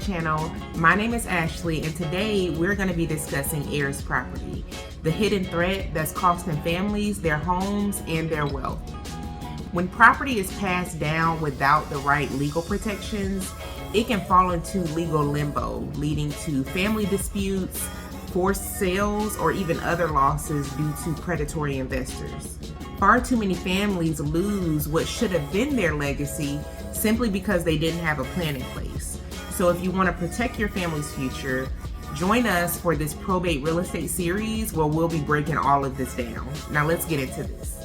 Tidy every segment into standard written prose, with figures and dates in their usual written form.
channel. My name is Ashley, and today we're going to be discussing heirs property, the hidden threat that's costing families their homes and their wealth. When property is passed down without the right legal protections, it can fall into legal limbo, leading to family disputes, forced sales, or even other losses due to predatory investors. Far too many families lose what should have been their legacy simply because they didn't have a plan in place. So if you want to protect your family's future, join us for this probate real estate series where we'll be breaking all of this down. Now let's get into this.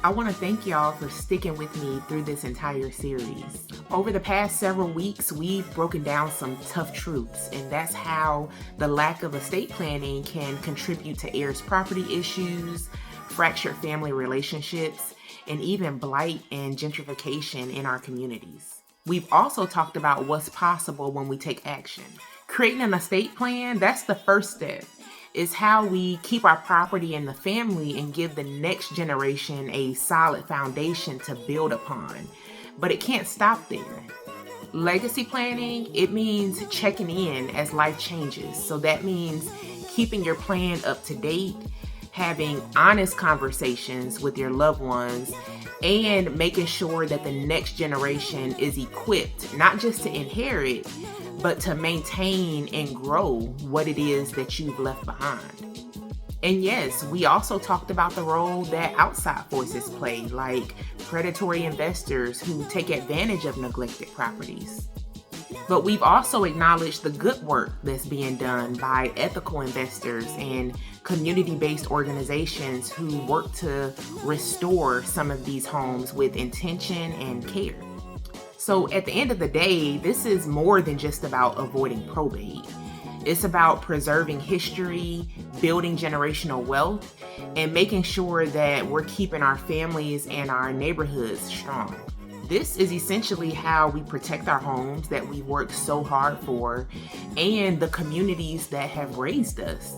I want to thank y'all for sticking with me through this entire series. Over the past several weeks, we've broken down some tough truths, and that's how the lack of estate planning can contribute to heirs property issues, fractured family relationships, and even blight and gentrification in our communities. We've also talked about what's possible when we take action. Creating an estate plan, that's the first step. Is how we keep our property in the family and give the next generation a solid foundation to build upon. But it can't stop there. Legacy planning, it means checking in as life changes. So that means keeping your plan up to date, having honest conversations with your loved ones, and making sure that the next generation is equipped, not just to inherit, but to maintain and grow what it is that you've left behind. And yes, we also talked about the role that outside forces play, like predatory investors who take advantage of neglected properties. But we've also acknowledged the good work that's being done by ethical investors and community-based organizations who work to restore some of these homes with intention and care. So at the end of the day, this is more than just about avoiding probate. It's about preserving history, building generational wealth, and making sure that we're keeping our families and our neighborhoods strong. This is essentially how we protect our homes that we worked so hard for and the communities that have raised us.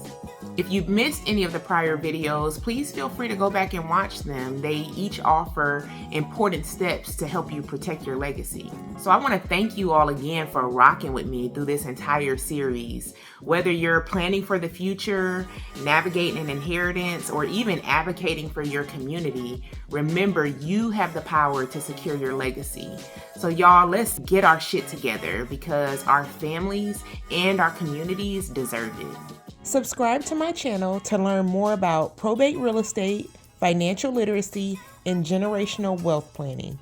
If you've missed any of the prior videos, please feel free to go back and watch them. They each offer important steps to help you protect your legacy. So I want to thank you all again for rocking with me through this entire series. Whether you're planning for the future, navigating an inheritance, or even advocating for your community, remember you have the power to secure your legacy. So y'all, let's get our shit together because our families and our communities deserve it. Subscribe to my channel to learn more about probate real estate, financial literacy, and generational wealth planning.